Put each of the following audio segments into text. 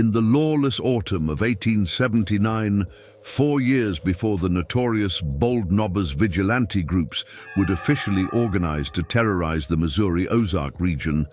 In the lawless autumn of 1879, 4 years before the notorious Bold Knobbers vigilante groups would officially organize to terrorize the Missouri Ozark region,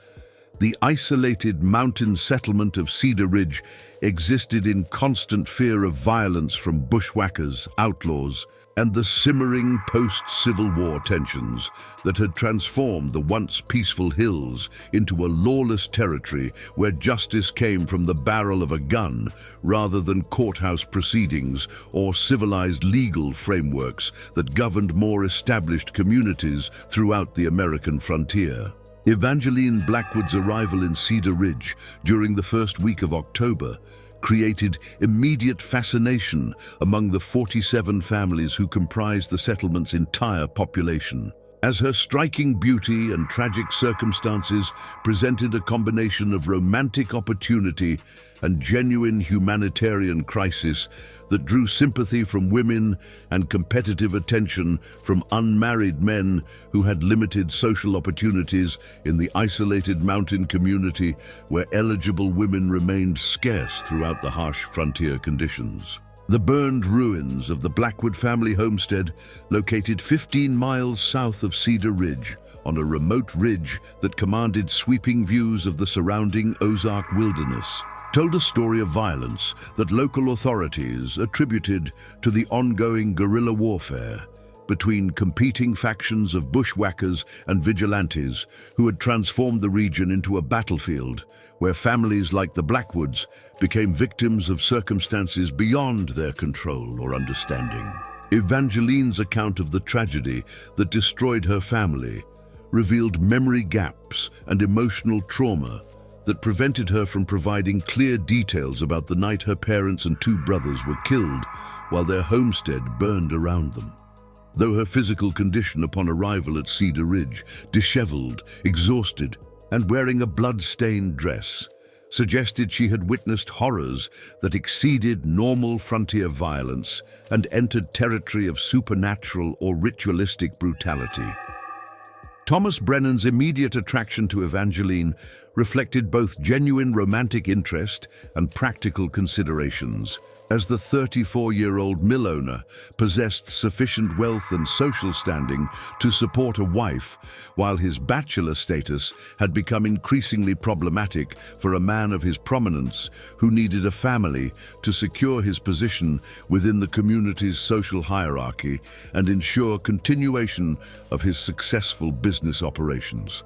the isolated mountain settlement of Cedar Ridge existed in constant fear of violence from bushwhackers, outlaws, and the simmering post-Civil War tensions that had transformed the once peaceful hills into a lawless territory where justice came from the barrel of a gun rather than courthouse proceedings or civilized legal frameworks that governed more established communities throughout the American frontier. Evangeline Blackwood's arrival in Cedar Ridge during the first week of October created immediate fascination among the 47 families who comprised the settlement's entire population, as her striking beauty and tragic circumstances presented a combination of romantic opportunity and genuine humanitarian crisis that drew sympathy from women and competitive attention from unmarried men who had limited social opportunities in the isolated mountain community where eligible women remained scarce throughout the harsh frontier conditions. The burned ruins of the Blackwood family homestead, located 15 miles south of Cedar Ridge, on a remote ridge that commanded sweeping views of the surrounding Ozark wilderness, told a story of violence that local authorities attributed to the ongoing guerrilla warfare between competing factions of bushwhackers and vigilantes who had transformed the region into a battlefield where families like the Blackwoods became victims of circumstances beyond their control or understanding. Evangeline's account of the tragedy that destroyed her family revealed memory gaps and emotional trauma that prevented her from providing clear details about the night her parents and 2 brothers were killed while their homestead burned around them. Though her physical condition upon arrival at Cedar Ridge, disheveled, exhausted, and wearing a blood-stained dress, suggested she had witnessed horrors that exceeded normal frontier violence and entered territory of supernatural or ritualistic brutality. Thomas Brennan's immediate attraction to Evangeline reflected both genuine romantic interest and practical considerations, as the 34-year-old mill owner possessed sufficient wealth and social standing to support a wife, while his bachelor status had become increasingly problematic for a man of his prominence who needed a family to secure his position within the community's social hierarchy and ensure continuation of his successful business operations.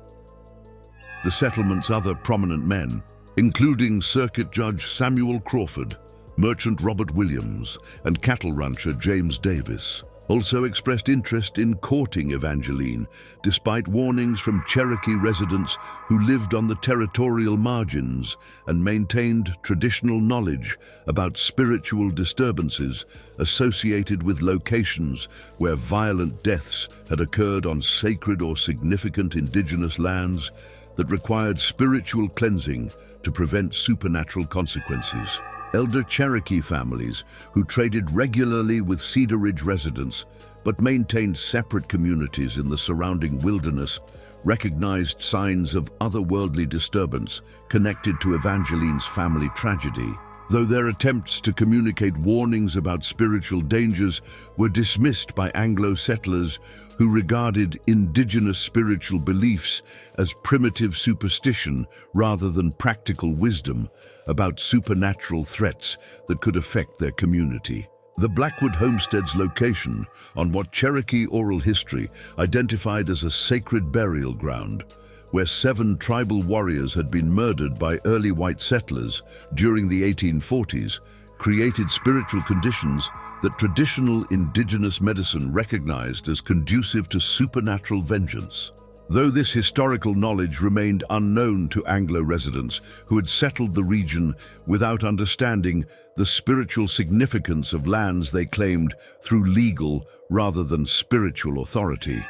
The settlement's other prominent men, including Circuit Judge Samuel Crawford, merchant Robert Williams, and cattle rancher James Davis, also expressed interest in courting Evangeline, despite warnings from Cherokee residents who lived on the territorial margins and maintained traditional knowledge about spiritual disturbances associated with locations where violent deaths had occurred on sacred or significant indigenous lands that required spiritual cleansing to prevent supernatural consequences. Elder Cherokee families, who traded regularly with Cedar Ridge residents but maintained separate communities in the surrounding wilderness, recognized signs of otherworldly disturbance connected to Evangeline's family tragedy. Though their attempts to communicate warnings about spiritual dangers were dismissed by Anglo settlers who regarded indigenous spiritual beliefs as primitive superstition rather than practical wisdom about supernatural threats that could affect their community. The Blackwood homestead's location on what Cherokee oral history identified as a sacred burial ground, where 7 tribal warriors had been murdered by early white settlers during the 1840s, created spiritual conditions that traditional indigenous medicine recognized as conducive to supernatural vengeance. Though this historical knowledge remained unknown to Anglo residents who had settled the region without understanding the spiritual significance of lands they claimed through legal rather than spiritual authority.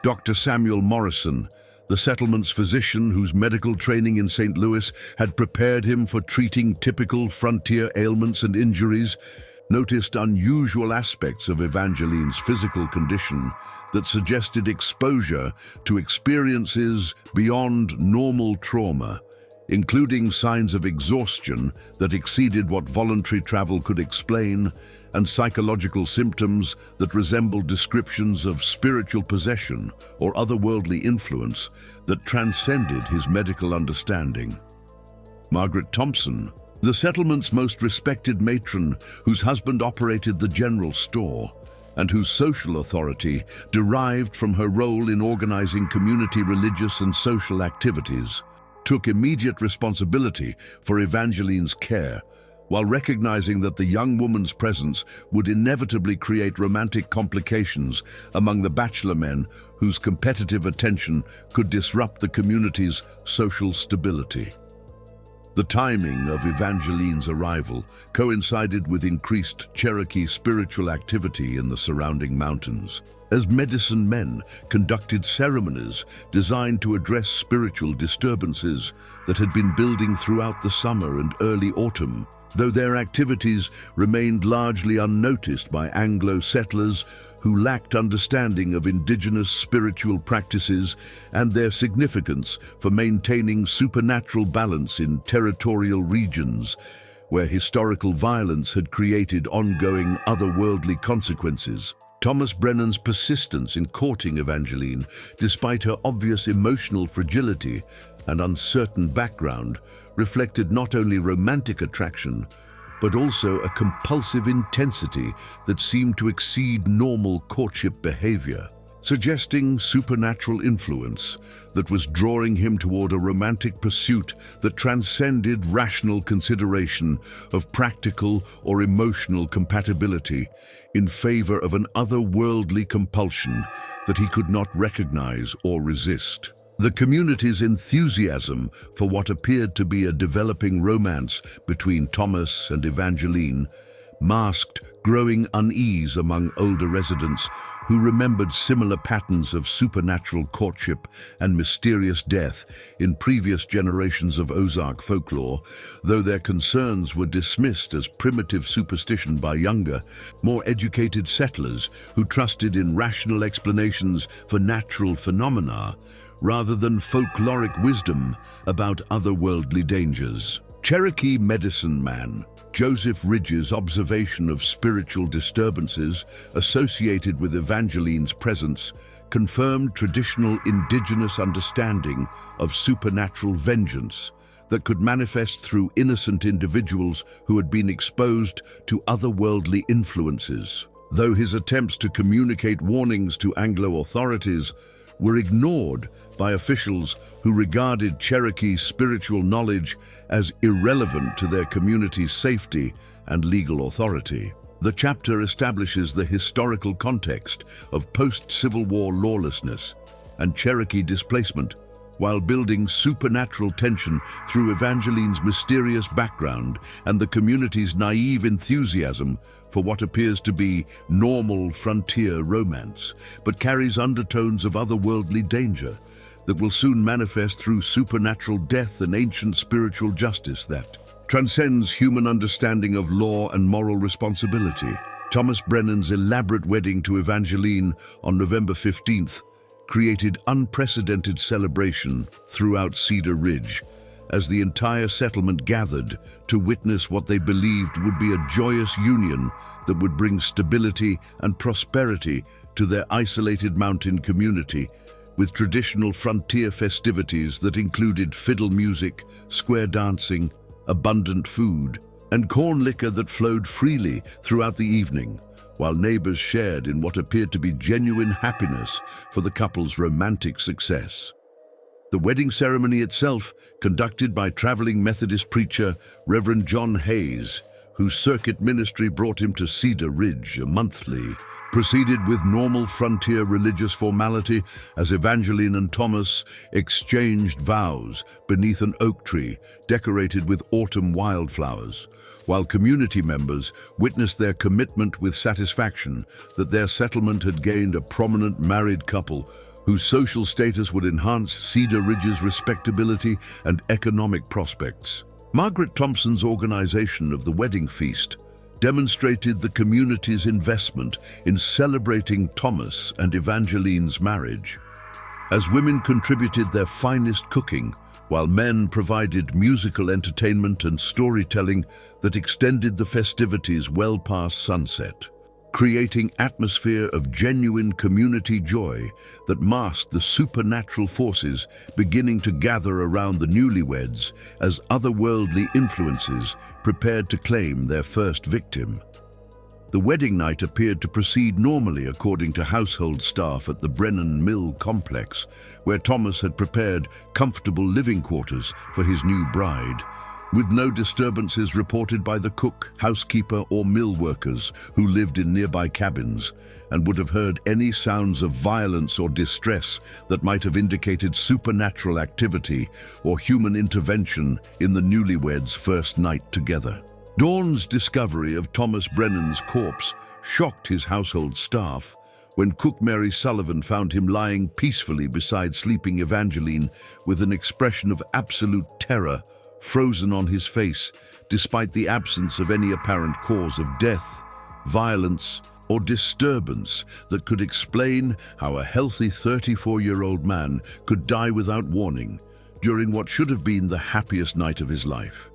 Dr. Samuel Morrison, the settlement's physician whose medical training in St. Louis had prepared him for treating typical frontier ailments and injuries, noticed unusual aspects of Evangeline's physical condition that suggested exposure to experiences beyond normal trauma, including signs of exhaustion that exceeded what voluntary travel could explain, and psychological symptoms that resembled descriptions of spiritual possession or otherworldly influence that transcended his medical understanding. Margaret Thompson, the settlement's most respected matron whose husband operated the general store, and whose social authority derived from her role in organizing community religious and social activities, took immediate responsibility for Evangeline's care, while recognizing that the young woman's presence would inevitably create romantic complications among the bachelor men whose competitive attention could disrupt the community's social stability. The timing of Evangeline's arrival coincided with increased Cherokee spiritual activity in the surrounding mountains, as medicine men conducted ceremonies designed to address spiritual disturbances that had been building throughout the summer and early autumn, though their activities remained largely unnoticed by Anglo settlers who lacked understanding of indigenous spiritual practices and their significance for maintaining supernatural balance in territorial regions where historical violence had created ongoing otherworldly consequences. Thomas Brennan's persistence in courting Evangeline, despite her obvious emotional fragility and uncertain background, reflected not only romantic attraction, but also a compulsive intensity that seemed to exceed normal courtship behavior, suggesting supernatural influence that was drawing him toward a romantic pursuit that transcended rational consideration of practical or emotional compatibility in favor of an otherworldly compulsion that he could not recognize or resist. The community's enthusiasm for what appeared to be a developing romance between Thomas and Evangeline masked growing unease among older residents who remembered similar patterns of supernatural courtship and mysterious death in previous generations of Ozark folklore, though their concerns were dismissed as primitive superstition by younger, more educated settlers who trusted in rational explanations for natural phenomena rather than folkloric wisdom about otherworldly dangers. Cherokee medicine man Joseph Ridge's observation of spiritual disturbances associated with Evangeline's presence confirmed traditional indigenous understanding of supernatural vengeance that could manifest through innocent individuals who had been exposed to otherworldly influences. Though his attempts to communicate warnings to Anglo authorities were ignored by officials who regarded Cherokee spiritual knowledge as irrelevant to their community's safety and legal authority. The chapter establishes the historical context of post-Civil War lawlessness and Cherokee displacement, while building supernatural tension through Evangeline's mysterious background and the community's naive enthusiasm for what appears to be normal frontier romance, but carries undertones of otherworldly danger that will soon manifest through supernatural death and ancient spiritual justice that transcends human understanding of law and moral responsibility. Thomas Brennan's elaborate wedding to Evangeline on November 15th created unprecedented celebration throughout Cedar Ridge, as the entire settlement gathered to witness what they believed would be a joyous union that would bring stability and prosperity to their isolated mountain community, with traditional frontier festivities that included fiddle music, square dancing, abundant food, and corn liquor that flowed freely throughout the evening, while neighbors shared in what appeared to be genuine happiness for the couple's romantic success. The wedding ceremony itself, conducted by traveling Methodist preacher Reverend John Hayes, whose circuit ministry brought him to Cedar Ridge monthly, proceeded with normal frontier religious formality as Evangeline and Thomas exchanged vows beneath an oak tree decorated with autumn wildflowers, while community members witnessed their commitment with satisfaction that their settlement had gained a prominent married couple whose social status would enhance Cedar Ridge's respectability and economic prospects. Margaret Thompson's organization of the wedding feast demonstrated the community's investment in celebrating Thomas and Evangeline's marriage, as women contributed their finest cooking while men provided musical entertainment and storytelling that extended the festivities well past sunset, creating atmosphere of genuine community joy that masked the supernatural forces beginning to gather around the newlyweds as otherworldly influences prepared to claim their first victim. The wedding night appeared to proceed normally according to household staff at the Brennan Mill complex, where Thomas had prepared comfortable living quarters for his new bride, with no disturbances reported by the cook, housekeeper, or mill workers who lived in nearby cabins and would have heard any sounds of violence or distress that might have indicated supernatural activity or human intervention in the newlyweds' first night together. Dawn's discovery of Thomas Brennan's corpse shocked his household staff when cook Mary Sullivan found him lying peacefully beside sleeping Evangeline with an expression of absolute terror frozen on his face, despite the absence of any apparent cause of death, violence, or disturbance that could explain how a healthy 34-year-old man could die without warning during what should have been the happiest night of his life.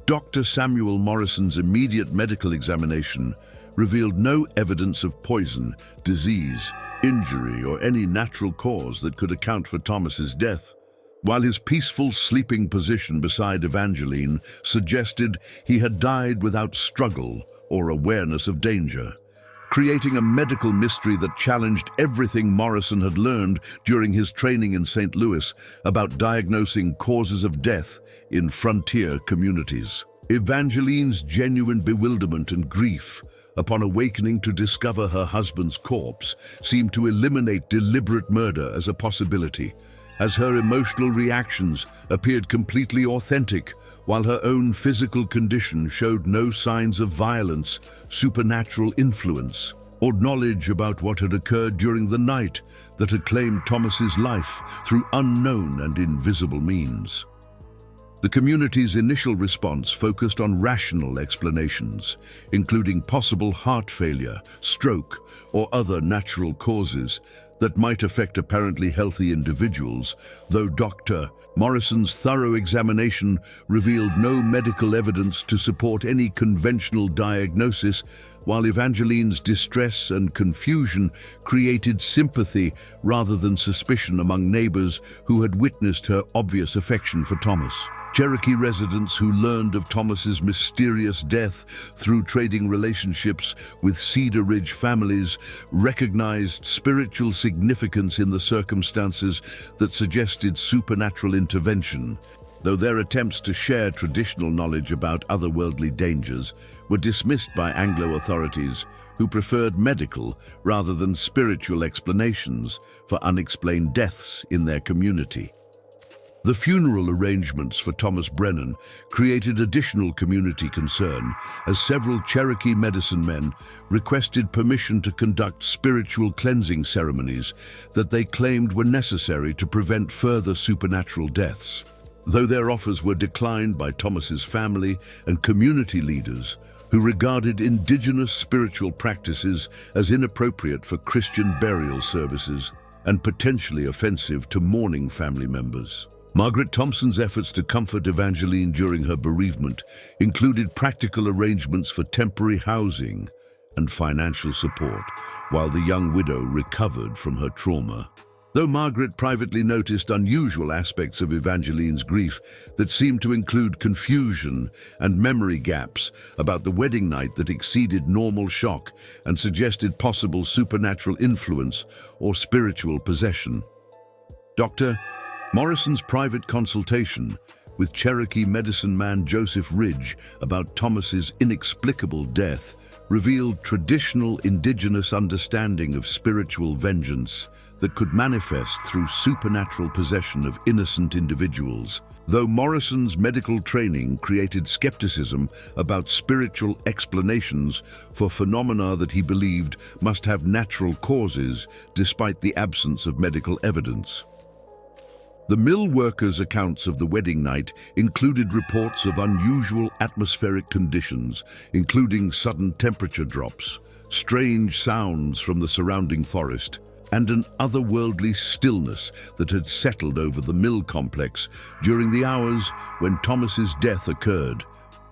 Dr. Samuel Morrison's immediate medical examination revealed no evidence of poison, disease, injury, or any natural cause that could account for Thomas's death, while his peaceful sleeping position beside Evangeline suggested he had died without struggle or awareness of danger, creating a medical mystery that challenged everything Morrison had learned during his training in St. Louis about diagnosing causes of death in frontier communities. Evangeline's genuine bewilderment and grief upon awakening to discover her husband's corpse seemed to eliminate deliberate murder as a possibility, as her emotional reactions appeared completely authentic, while her own physical condition showed no signs of violence, supernatural influence, or knowledge about what had occurred during the night that had claimed Thomas's life through unknown and invisible means. The community's initial response focused on rational explanations, including possible heart failure, stroke, or other natural causes that might affect apparently healthy individuals, though Dr. Morrison's thorough examination revealed no medical evidence to support any conventional diagnosis, while Evangeline's distress and confusion created sympathy rather than suspicion among neighbors who had witnessed her obvious affection for Thomas. Cherokee residents who learned of Thomas's mysterious death through trading relationships with Cedar Ridge families recognized spiritual significance in the circumstances that suggested supernatural intervention, though their attempts to share traditional knowledge about otherworldly dangers were dismissed by Anglo authorities who preferred medical rather than spiritual explanations for unexplained deaths in their community. The funeral arrangements for Thomas Brennan created additional community concern as several Cherokee medicine men requested permission to conduct spiritual cleansing ceremonies that they claimed were necessary to prevent further supernatural deaths. Though their offers were declined by Thomas's family and community leaders who regarded indigenous spiritual practices as inappropriate for Christian burial services and potentially offensive to mourning family members. Margaret Thompson's efforts to comfort Evangeline during her bereavement included practical arrangements for temporary housing and financial support, while the young widow recovered from her trauma. Though Margaret privately noticed unusual aspects of Evangeline's grief that seemed to include confusion and memory gaps about the wedding night that exceeded normal shock and suggested possible supernatural influence or spiritual possession. Dr. Morrison's private consultation with Cherokee medicine man Joseph Ridge about Thomas's inexplicable death revealed traditional indigenous understanding of spiritual vengeance that could manifest through supernatural possession of innocent individuals. Though Morrison's medical training created skepticism about spiritual explanations for phenomena that he believed must have natural causes despite the absence of medical evidence. The mill workers' accounts of the wedding night included reports of unusual atmospheric conditions, including sudden temperature drops, strange sounds from the surrounding forest, and an otherworldly stillness that had settled over the mill complex during the hours when Thomas's death occurred,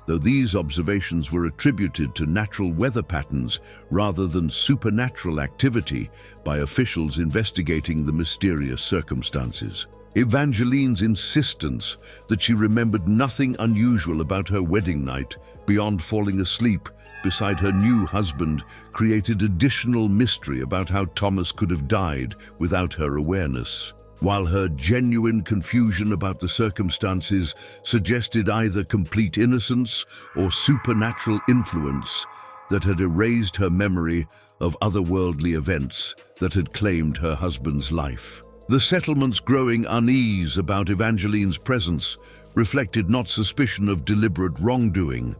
though these observations were attributed to natural weather patterns rather than supernatural activity by officials investigating the mysterious circumstances. Evangeline's insistence that she remembered nothing unusual about her wedding night beyond falling asleep beside her new husband created additional mystery about how Thomas could have died without her awareness, while her genuine confusion about the circumstances suggested either complete innocence or supernatural influence that had erased her memory of otherworldly events that had claimed her husband's life. The settlement's growing unease about Evangeline's presence reflected not suspicion of deliberate wrongdoing,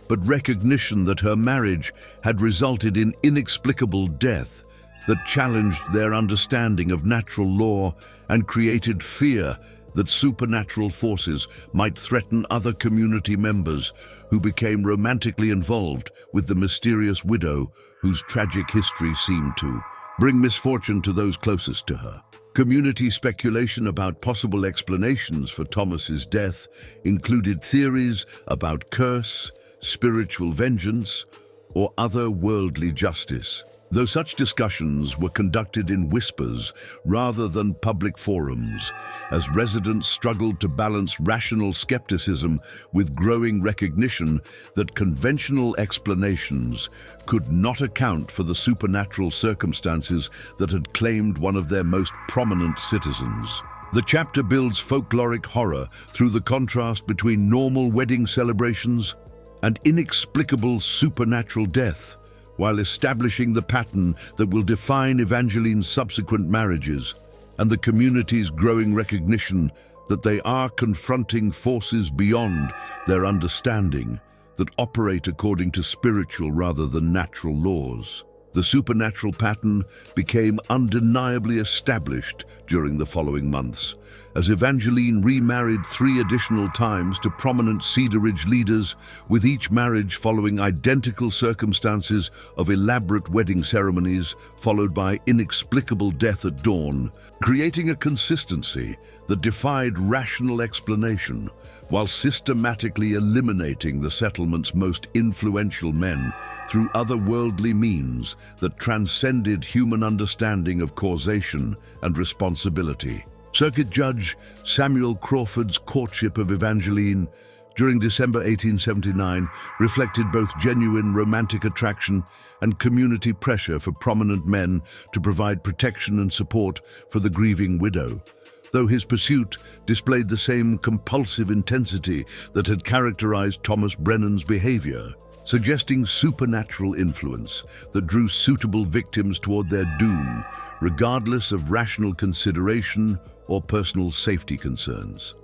but recognition that her marriage had resulted in inexplicable death that challenged their understanding of natural law and created fear that supernatural forces might threaten other community members who became romantically involved with the mysterious widow whose tragic history seemed to bring misfortune to those closest to her. Community speculation about possible explanations for Thomas's death included theories about curse, spiritual vengeance, or other worldly justice, though such discussions were conducted in whispers rather than public forums, as residents struggled to balance rational skepticism with growing recognition that conventional explanations could not account for the supernatural circumstances that had claimed one of their most prominent citizens. The chapter builds folkloric horror through the contrast between normal wedding celebrations and inexplicable supernatural death, while establishing the pattern that will define Evangeline's subsequent marriages and the community's growing recognition that they are confronting forces beyond their understanding that operate according to spiritual rather than natural laws. The supernatural pattern became undeniably established during the following months, as Evangeline remarried 3 additional times to prominent Cedar Ridge leaders, with each marriage following identical circumstances of elaborate wedding ceremonies followed by inexplicable death at dawn, creating a consistency that defied rational explanation, while systematically eliminating the settlement's most influential men through otherworldly means that transcended human understanding of causation and responsibility. Circuit Judge Samuel Crawford's courtship of Evangeline during December 1879 reflected both genuine romantic attraction and community pressure for prominent men to provide protection and support for the grieving widow, though his pursuit displayed the same compulsive intensity that had characterized Thomas Brennan's behavior, suggesting supernatural influence that drew suitable victims toward their doom, regardless of rational consideration or personal safety concerns.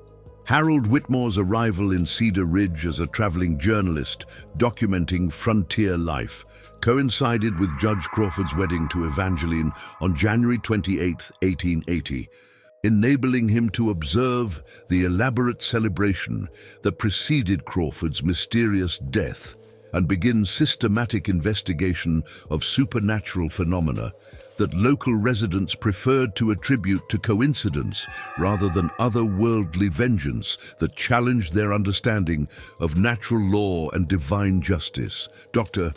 Harold Whitmore's arrival in Cedar Ridge as a traveling journalist documenting frontier life coincided with Judge Crawford's wedding to Evangeline on January 28, 1880, enabling him to observe the elaborate celebration that preceded Crawford's mysterious death and begin systematic investigation of supernatural phenomena that local residents preferred to attribute to coincidence rather than otherworldly vengeance that challenged their understanding of natural law and divine justice. Dr.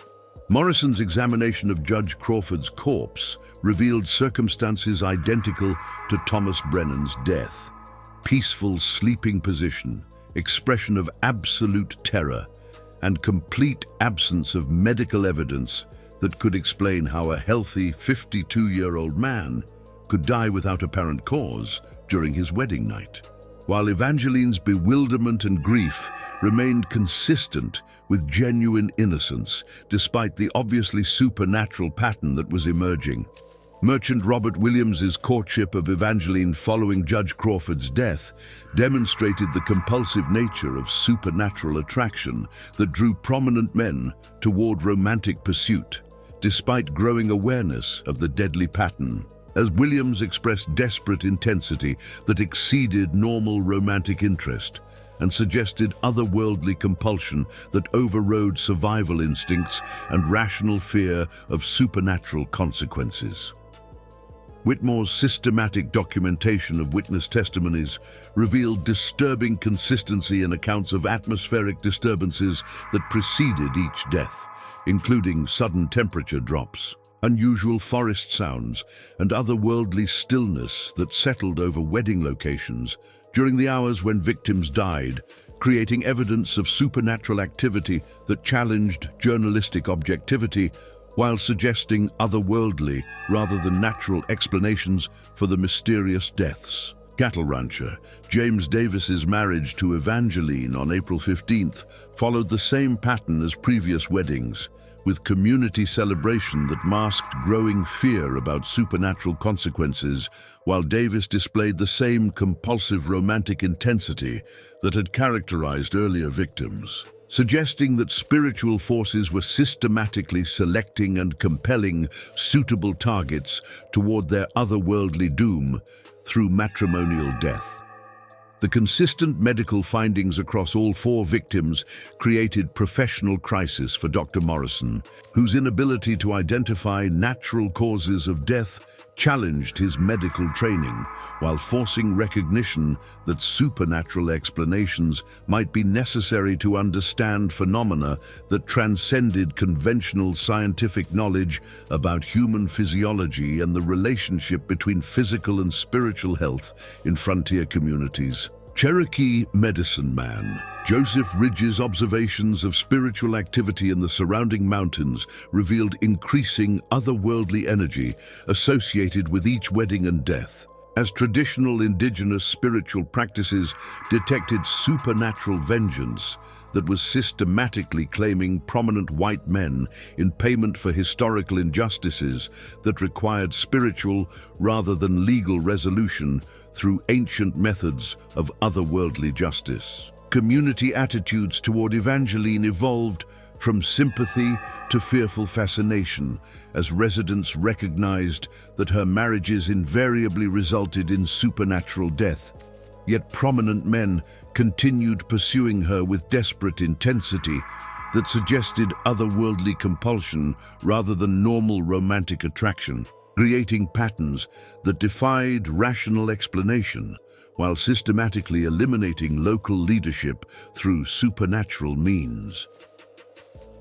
Morrison's examination of Judge Crawford's corpse revealed circumstances identical to Thomas Brennan's death: peaceful sleeping position, expression of absolute terror, and complete absence of medical evidence that could explain how a healthy 52-year-old man could die without apparent cause during his wedding night, while Evangeline's bewilderment and grief remained consistent with genuine innocence despite the obviously supernatural pattern that was emerging. Merchant Robert Williams's courtship of Evangeline following Judge Crawford's death demonstrated the compulsive nature of supernatural attraction that drew prominent men toward romantic pursuit, despite growing awareness of the deadly pattern, as Williams expressed desperate intensity that exceeded normal romantic interest and suggested otherworldly compulsion that overrode survival instincts and rational fear of supernatural consequences. Whitmore's systematic documentation of witness testimonies revealed disturbing consistency in accounts of atmospheric disturbances that preceded each death, including sudden temperature drops, unusual forest sounds, and otherworldly stillness that settled over wedding locations during the hours when victims died, creating evidence of supernatural activity that challenged journalistic objectivity while suggesting otherworldly rather than natural explanations for the mysterious deaths. Cattle rancher James Davis's marriage to Evangeline on April 15th followed the same pattern as previous weddings, with community celebration that masked growing fear about supernatural consequences, while Davis displayed the same compulsive romantic intensity that had characterized earlier victims, suggesting that spiritual forces were systematically selecting and compelling suitable targets toward their otherworldly doom through matrimonial death. The consistent medical findings across all 4 victims created professional crisis for Dr. Morrison, whose inability to identify natural causes of death challenged his medical training, while forcing recognition that supernatural explanations might be necessary to understand phenomena that transcended conventional scientific knowledge about human physiology and the relationship between physical and spiritual health in frontier communities. Cherokee medicine man Joseph Ridge's observations of spiritual activity in the surrounding mountains revealed increasing otherworldly energy associated with each wedding and death, as traditional indigenous spiritual practices detected supernatural vengeance that was systematically claiming prominent white men in payment for historical injustices that required spiritual rather than legal resolution through ancient methods of otherworldly justice. Community attitudes toward Evangeline evolved from sympathy to fearful fascination, as residents recognized that her marriages invariably resulted in supernatural death. Yet prominent men continued pursuing her with desperate intensity that suggested otherworldly compulsion rather than normal romantic attraction, creating patterns that defied rational explanation, while systematically eliminating local leadership through supernatural means.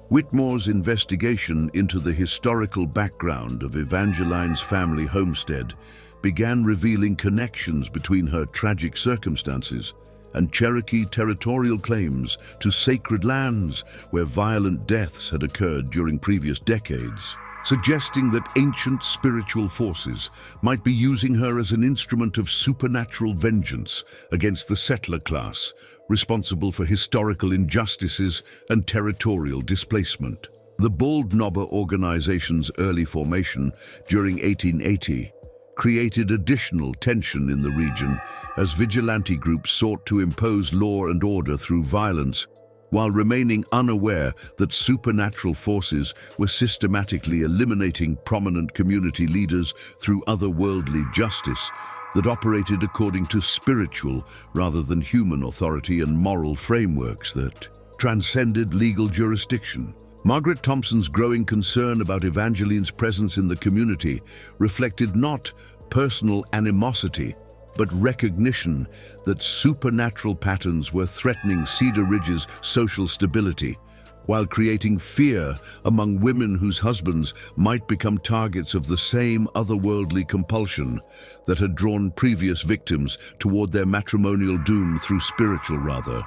Whitmore's investigation into the historical background of Evangeline's family homestead began revealing connections between her tragic circumstances and Cherokee territorial claims to sacred lands where violent deaths had occurred during previous decades, suggesting that ancient spiritual forces might be using her as an instrument of supernatural vengeance against the settler class, responsible for historical injustices and territorial displacement. The Bald Knobber organization's early formation during 1880 created additional tension in the region as vigilante groups sought to impose law and order through violence, while remaining unaware that supernatural forces were systematically eliminating prominent community leaders through otherworldly justice that operated according to spiritual rather than human authority and moral frameworks that transcended legal jurisdiction. Margaret Thompson's growing concern about Evangeline's presence in the community reflected not personal animosity, but recognition that supernatural patterns were threatening Cedar Ridge's social stability, while creating fear among women whose husbands might become targets of the same otherworldly compulsion that had drawn previous victims toward their matrimonial doom through spiritual rather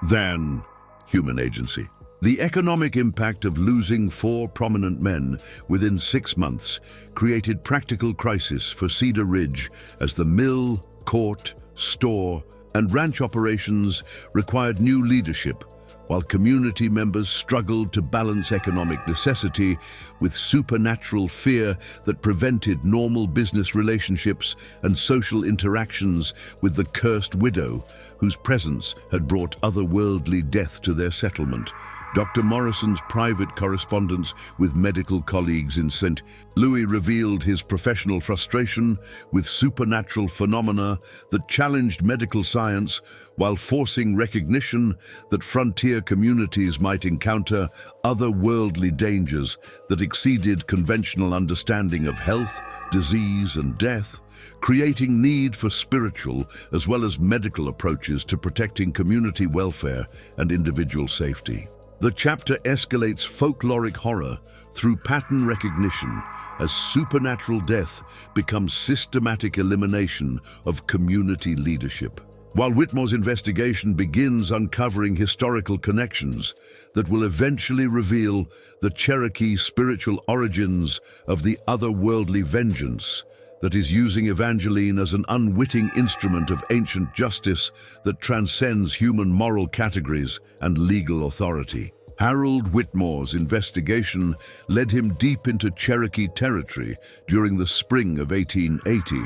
than human agency. The economic impact of losing 4 prominent men within 6 months created practical crisis for Cedar Ridge as the mill, court, store, and ranch operations required new leadership, while community members struggled to balance economic necessity with supernatural fear that prevented normal business relationships and social interactions with the cursed widow, whose presence had brought otherworldly death to their settlement. Dr. Morrison's private correspondence with medical colleagues in St. Louis revealed his professional frustration with supernatural phenomena that challenged medical science while forcing recognition that frontier communities might encounter otherworldly dangers that exceeded conventional understanding of health, disease, and death, creating need for spiritual as well as medical approaches to protecting community welfare and individual safety. The chapter escalates folkloric horror through pattern recognition as supernatural death becomes systematic elimination of community leadership. While Whitmore's investigation begins uncovering historical connections that will eventually reveal the Cherokee spiritual origins of the otherworldly vengeance that is using Evangeline as an unwitting instrument of ancient justice that transcends human moral categories and legal authority. Harold Whitmore's investigation led him deep into Cherokee territory during the spring of 1880,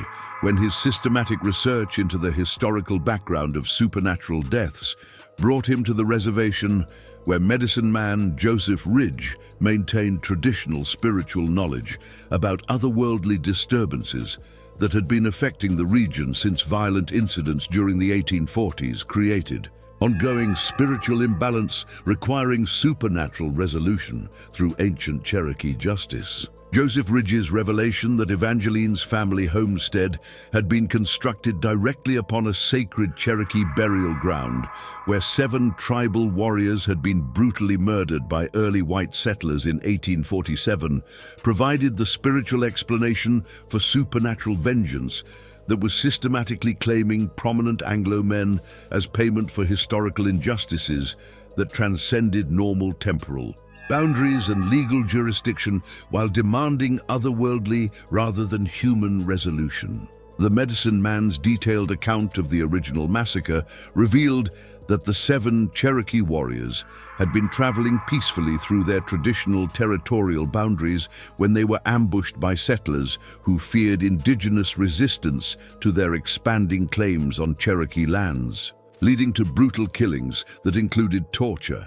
when his systematic research into the historical background of supernatural deaths brought him to the reservation where medicine man Joseph Ridge maintained traditional spiritual knowledge about otherworldly disturbances that had been affecting the region since violent incidents during the 1840s created ongoing spiritual imbalance requiring supernatural resolution through ancient Cherokee justice. Joseph Ridge's revelation that Evangeline's family homestead had been constructed directly upon a sacred Cherokee burial ground where 7 tribal warriors had been brutally murdered by early white settlers in 1847 provided the spiritual explanation for supernatural vengeance that was systematically claiming prominent Anglo men as payment for historical injustices that transcended normal temporal boundaries and legal jurisdiction while demanding otherworldly rather than human resolution. The medicine man's detailed account of the original massacre revealed that the 7 Cherokee warriors had been traveling peacefully through their traditional territorial boundaries when they were ambushed by settlers who feared indigenous resistance to their expanding claims on Cherokee lands, leading to brutal killings that included torture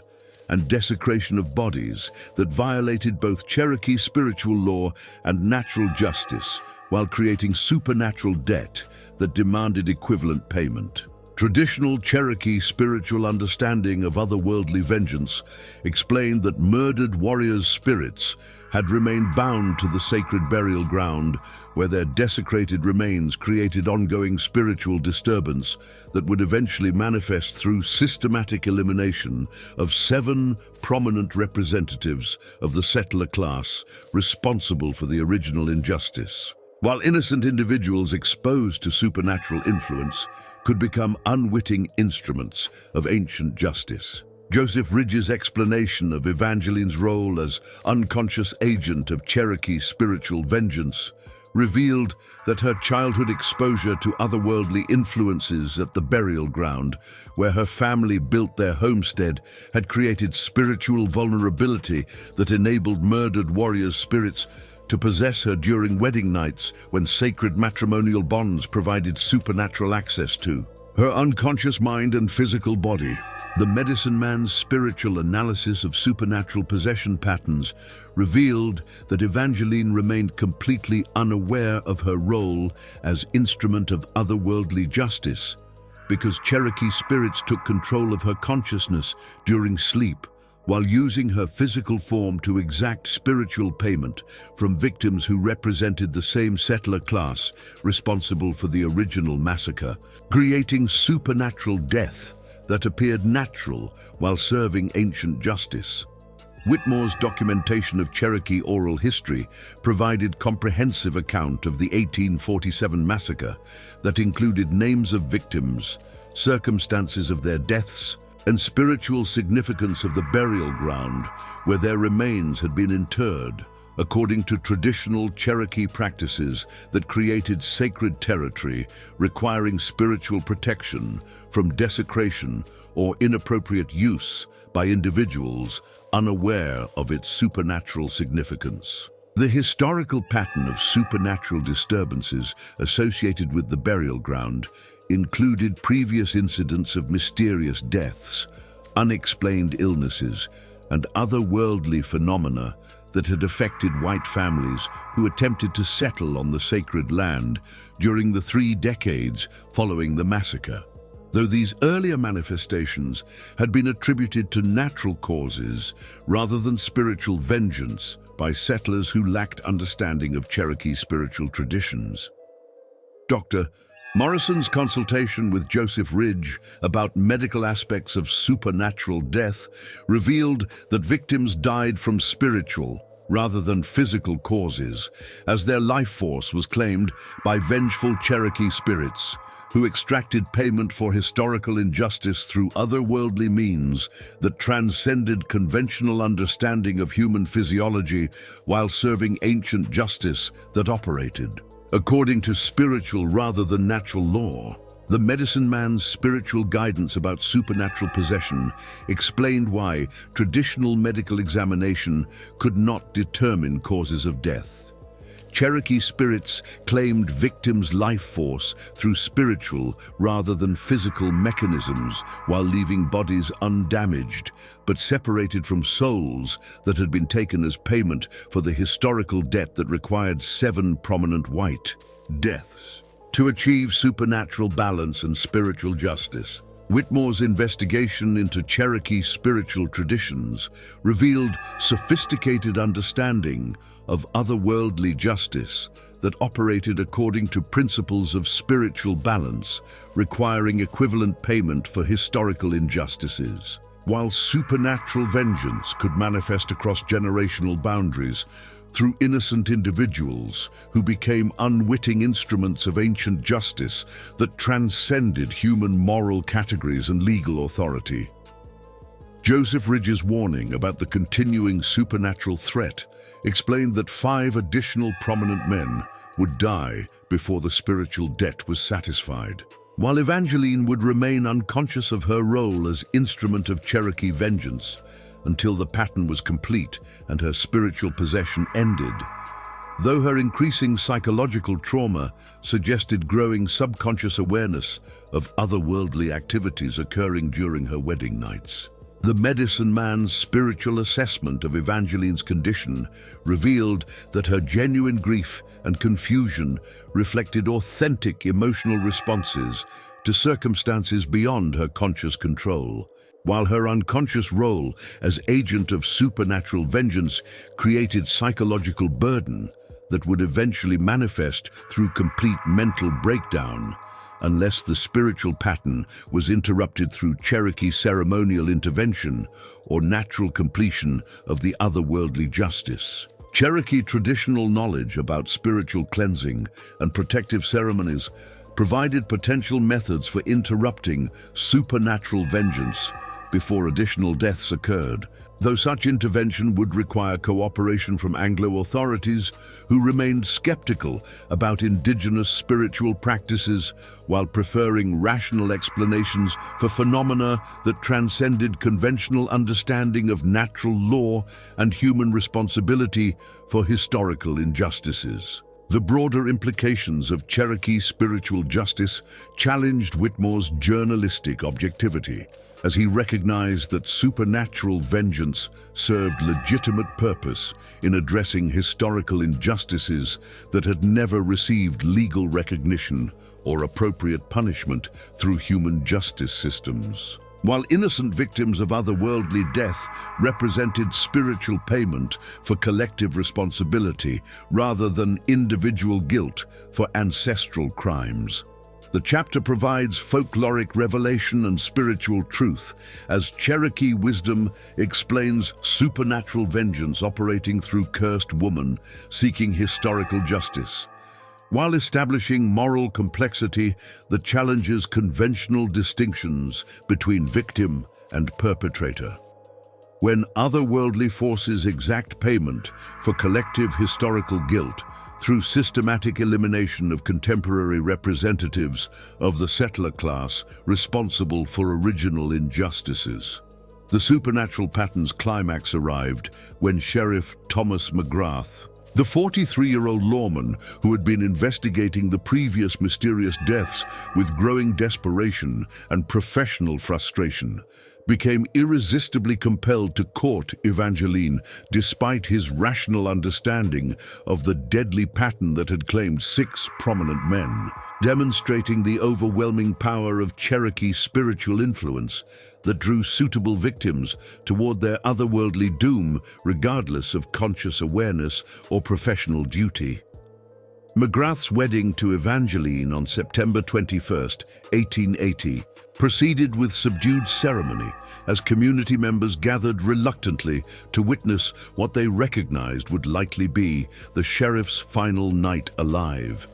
and desecration of bodies that violated both Cherokee spiritual law and natural justice while creating supernatural debt that demanded equivalent payment. Traditional Cherokee spiritual understanding of otherworldly vengeance explained that murdered warriors' spirits had remained bound to the sacred burial ground where their desecrated remains created ongoing spiritual disturbance that would eventually manifest through systematic elimination of 7 prominent representatives of the settler class responsible for the original injustice. While innocent individuals exposed to supernatural influence could become unwitting instruments of ancient justice, Joseph Ridge's explanation of Evangeline's role as unconscious agent of Cherokee spiritual vengeance revealed that her childhood exposure to otherworldly influences at the burial ground, where her family built their homestead, had created spiritual vulnerability that enabled murdered warriors' spirits to possess her during wedding nights when sacred matrimonial bonds provided supernatural access to her unconscious mind and physical body. The medicine man's spiritual analysis of supernatural possession patterns revealed that Evangeline remained completely unaware of her role as instrument of otherworldly justice because Cherokee spirits took control of her consciousness during sleep while using her physical form to exact spiritual payment from victims who represented the same settler class responsible for the original massacre, creating supernatural death that appeared natural while serving ancient justice. Whitmore's documentation of Cherokee oral history provided comprehensive account of the 1847 massacre that included names of victims, circumstances of their deaths, and spiritual significance of the burial ground where their remains had been interred, according to traditional Cherokee practices that created sacred territory requiring spiritual protection from desecration or inappropriate use by individuals unaware of its supernatural significance. The historical pattern of supernatural disturbances associated with the burial ground included previous incidents of mysterious deaths, unexplained illnesses, and otherworldly phenomena that had affected white families who attempted to settle on the sacred land during the 3 decades following the massacre. Though these earlier manifestations had been attributed to natural causes rather than spiritual vengeance by settlers who lacked understanding of Cherokee spiritual traditions. Dr. Morrison's consultation with Joseph Ridge about medical aspects of supernatural death revealed that victims died from spiritual rather than physical causes, as their life force was claimed by vengeful Cherokee spirits who extracted payment for historical injustice through otherworldly means that transcended conventional understanding of human physiology while serving ancient justice that operated according to spiritual rather than natural law. The medicine man's spiritual guidance about supernatural possession explained why traditional medical examination could not determine causes of death. Cherokee spirits claimed victims' life force through spiritual rather than physical mechanisms while leaving bodies undamaged, but separated from souls that had been taken as payment for the historical debt that required 7 prominent white deaths to achieve supernatural balance and spiritual justice. Whitmore's investigation into Cherokee spiritual traditions revealed sophisticated understanding of otherworldly justice that operated according to principles of spiritual balance, requiring equivalent payment for historical injustices. While supernatural vengeance could manifest across generational boundaries through innocent individuals who became unwitting instruments of ancient justice that transcended human moral categories and legal authority. Joseph Ridge's warning about the continuing supernatural threat explained that 5 additional prominent men would die before the spiritual debt was satisfied. While Evangeline would remain unconscious of her role as instrument of Cherokee vengeance until the pattern was complete and her spiritual possession ended, though her increasing psychological trauma suggested growing subconscious awareness of otherworldly activities occurring during her wedding nights. The medicine man's spiritual assessment of Evangeline's condition revealed that her genuine grief and confusion reflected authentic emotional responses to circumstances beyond her conscious control, while her unconscious role as agent of supernatural vengeance created psychological burden that would eventually manifest through complete mental breakdown, unless the spiritual pattern was interrupted through Cherokee ceremonial intervention or natural completion of the otherworldly justice. Cherokee traditional knowledge about spiritual cleansing and protective ceremonies provided potential methods for interrupting supernatural vengeance before additional deaths occurred, though such intervention would require cooperation from Anglo authorities who remained skeptical about indigenous spiritual practices while preferring rational explanations for phenomena that transcended conventional understanding of natural law and human responsibility for historical injustices. The broader implications of Cherokee spiritual justice challenged Whitmore's journalistic objectivity, as he recognized that supernatural vengeance served legitimate purpose in addressing historical injustices that had never received legal recognition or appropriate punishment through human justice systems. While innocent victims of otherworldly death represented spiritual payment for collective responsibility rather than individual guilt for ancestral crimes. The chapter provides folkloric revelation and spiritual truth, as Cherokee wisdom explains supernatural vengeance operating through cursed woman seeking historical justice, while establishing moral complexity that challenges conventional distinctions between victim and perpetrator. When otherworldly forces exact payment for collective historical guilt through systematic elimination of contemporary representatives of the settler class responsible for original injustices. The supernatural pattern's climax arrived when Sheriff Thomas McGrath, the 43-year-old lawman who had been investigating the previous mysterious deaths with growing desperation and professional frustration, became irresistibly compelled to court Evangeline despite his rational understanding of the deadly pattern that had claimed 6 prominent men, demonstrating the overwhelming power of Cherokee spiritual influence that drew suitable victims toward their otherworldly doom regardless of conscious awareness or professional duty. McGrath's wedding to Evangeline on September 21, 1880, proceeded with subdued ceremony as community members gathered reluctantly to witness what they recognized would likely be the sheriff's final night alive.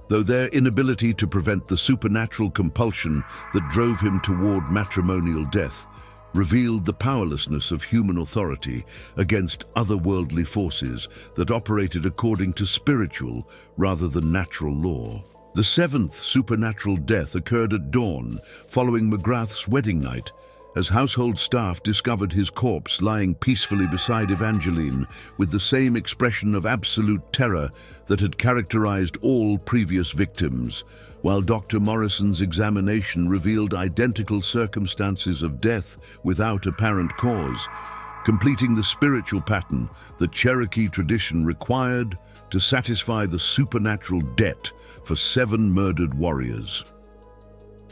Though their inability to prevent the supernatural compulsion that drove him toward matrimonial death revealed the powerlessness of human authority against otherworldly forces that operated according to spiritual rather than natural law. The 7th supernatural death occurred at dawn following McGrath's wedding night, as household staff discovered his corpse lying peacefully beside Evangeline with the same expression of absolute terror that had characterized all previous victims, while Dr. Morrison's examination revealed identical circumstances of death without apparent cause, completing the spiritual pattern that Cherokee tradition required to satisfy the supernatural debt for 7 murdered warriors.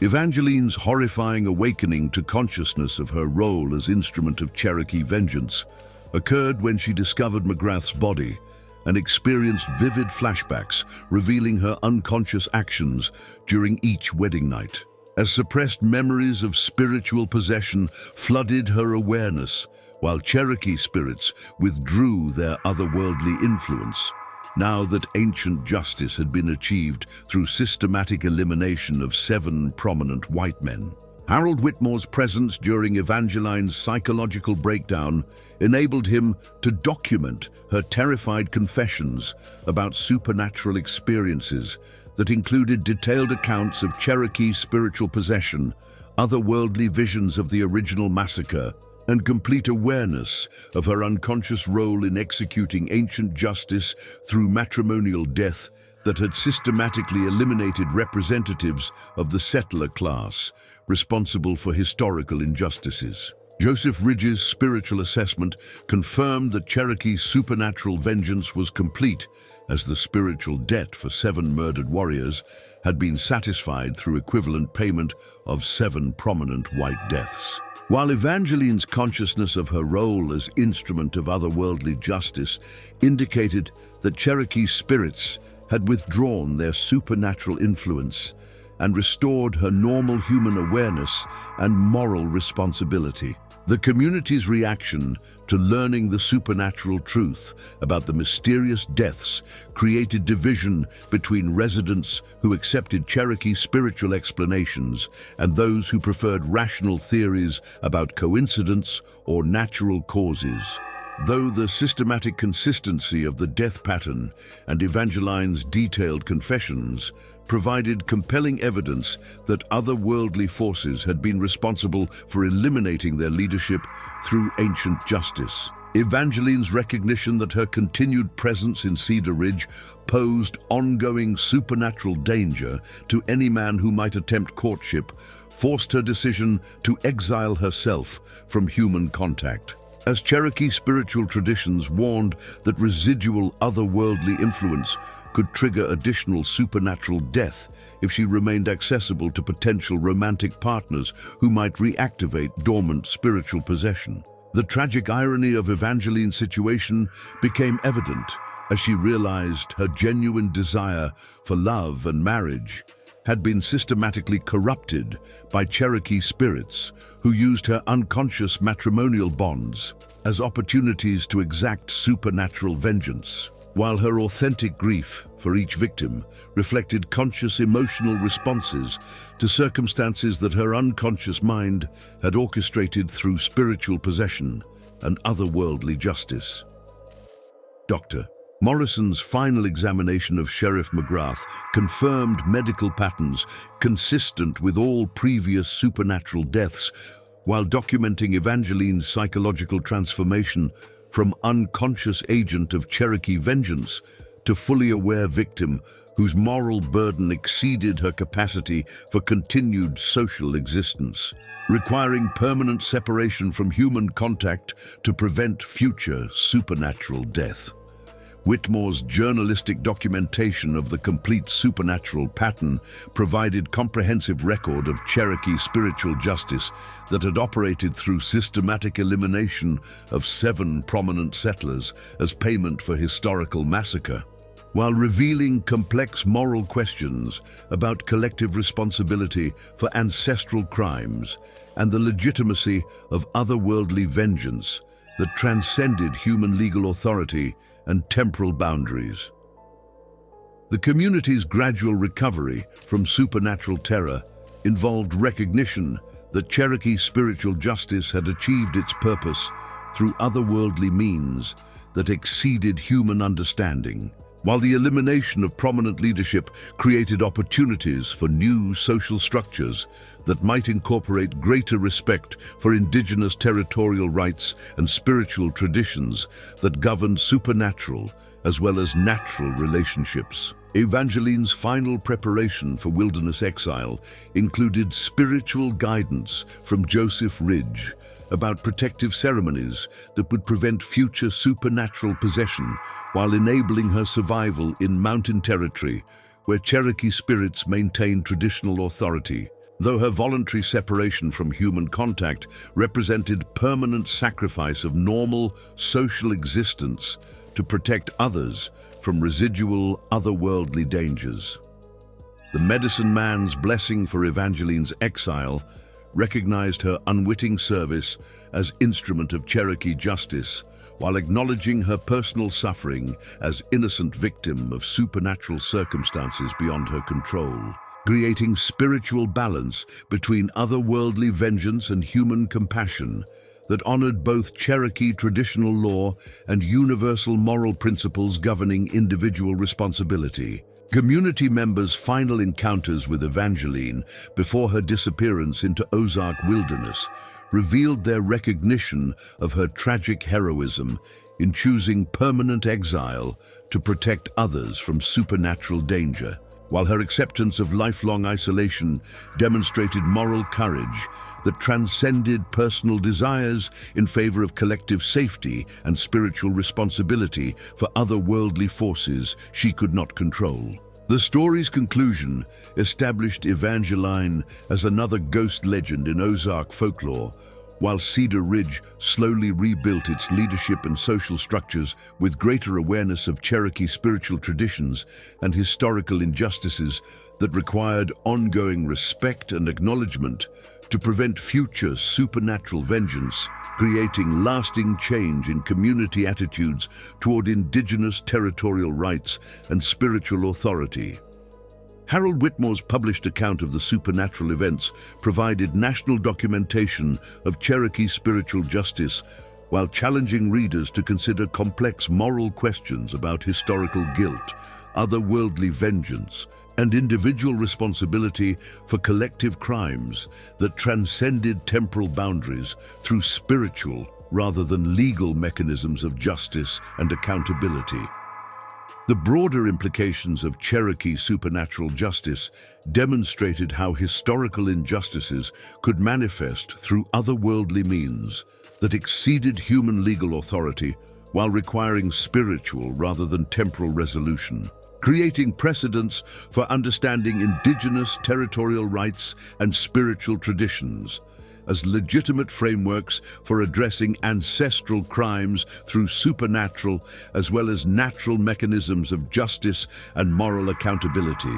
Evangeline's horrifying awakening to consciousness of her role as instrument of Cherokee vengeance occurred when she discovered McGrath's body and experienced vivid flashbacks revealing her unconscious actions during each wedding night. As suppressed memories of spiritual possession flooded her awareness, while Cherokee spirits withdrew their otherworldly influence, now that ancient justice had been achieved through systematic elimination of 7 prominent white men. Harold Whitmore's presence during Evangeline's psychological breakdown enabled him to document her terrified confessions about supernatural experiences that included detailed accounts of Cherokee spiritual possession, otherworldly visions of the original massacre, and complete awareness of her unconscious role in executing ancient justice through matrimonial death that had systematically eliminated representatives of the settler class responsible for historical injustices. Joseph Ridge's spiritual assessment confirmed that Cherokee's supernatural vengeance was complete, as the spiritual debt for 7 murdered warriors had been satisfied through equivalent payment of 7 prominent white deaths. While Evangeline's consciousness of her role as instrument of otherworldly justice indicated that Cherokee spirits had withdrawn their supernatural influence and restored her normal human awareness and moral responsibility, the community's reaction to learning the supernatural truth about the mysterious deaths created division between residents who accepted Cherokee spiritual explanations and those who preferred rational theories about coincidence or natural causes. Though the systematic consistency of the death pattern and Evangeline's detailed confessions provided compelling evidence that otherworldly forces had been responsible for eliminating their leadership through ancient justice, Evangeline's recognition that her continued presence in Cedar Ridge posed ongoing supernatural danger to any man who might attempt courtship forced her decision to exile herself from human contact. As Cherokee spiritual traditions warned that residual otherworldly influence could trigger additional supernatural death if she remained accessible to potential romantic partners who might reactivate dormant spiritual possession. The tragic irony of Evangeline's situation became evident as she realized her genuine desire for love and marriage had been systematically corrupted by Cherokee spirits who used her unconscious matrimonial bonds as opportunities to exact supernatural vengeance, while her authentic grief for each victim reflected conscious emotional responses to circumstances that her unconscious mind had orchestrated through spiritual possession and otherworldly justice. Dr. Morrison's final examination of Sheriff McGrath confirmed medical patterns consistent with all previous supernatural deaths, while documenting Evangeline's psychological transformation from unconscious agent of Cherokee vengeance to fully aware victim whose moral burden exceeded her capacity for continued social existence. requiring permanent separation from human contact to prevent future supernatural death. Whitmore's journalistic documentation of the complete supernatural pattern provided comprehensive record of Cherokee spiritual justice that had operated through systematic elimination of 7 prominent settlers as payment for historical massacre, while revealing complex moral questions about collective responsibility for ancestral crimes and the legitimacy of otherworldly vengeance that transcended human legal authority and temporal boundaries. The community's gradual recovery from supernatural terror involved recognition that Cherokee spiritual justice had achieved its purpose through otherworldly means that exceeded human understanding, while the elimination of prominent leadership created opportunities for new social structures that might incorporate greater respect for indigenous territorial rights and spiritual traditions that govern supernatural as well as natural relationships. Evangeline's final preparation for wilderness exile included spiritual guidance from Joseph Ridge about protective ceremonies that would prevent future supernatural possession while enabling her survival in mountain territory where Cherokee spirits maintained traditional authority. Though her voluntary separation from human contact represented permanent sacrifice of normal social existence to protect others from residual otherworldly dangers. The medicine man's blessing for Evangeline's exile recognized her unwitting service as instrument of Cherokee justice, while acknowledging her personal suffering as innocent victim of supernatural circumstances beyond her control, creating spiritual balance between otherworldly vengeance and human compassion that honored both Cherokee traditional law and universal moral principles governing individual responsibility. Community members' final encounters with Evangeline before her disappearance into Ozark wilderness revealed their recognition of her tragic heroism in choosing permanent exile to protect others from supernatural danger, while her acceptance of lifelong isolation demonstrated moral courage that transcended personal desires in favor of collective safety and spiritual responsibility for otherworldly forces she could not control. The story's conclusion established Evangeline as another ghost legend in Ozark folklore, while Cedar Ridge slowly rebuilt its leadership and social structures with greater awareness of Cherokee spiritual traditions and historical injustices that required ongoing respect and acknowledgement to prevent future supernatural vengeance, creating lasting change in community attitudes toward indigenous territorial rights and spiritual authority. Harold Whitmore's published account of the supernatural events provided national documentation of Cherokee spiritual justice while challenging readers to consider complex moral questions about historical guilt, otherworldly vengeance, and individual responsibility for collective crimes that transcended temporal boundaries through spiritual rather than legal mechanisms of justice and accountability. The broader implications of Cherokee supernatural justice demonstrated how historical injustices could manifest through otherworldly means that exceeded human legal authority while requiring spiritual rather than temporal resolution, creating precedents for understanding indigenous territorial rights and spiritual traditions as legitimate frameworks for addressing ancestral crimes through supernatural as well as natural mechanisms of justice and moral accountability.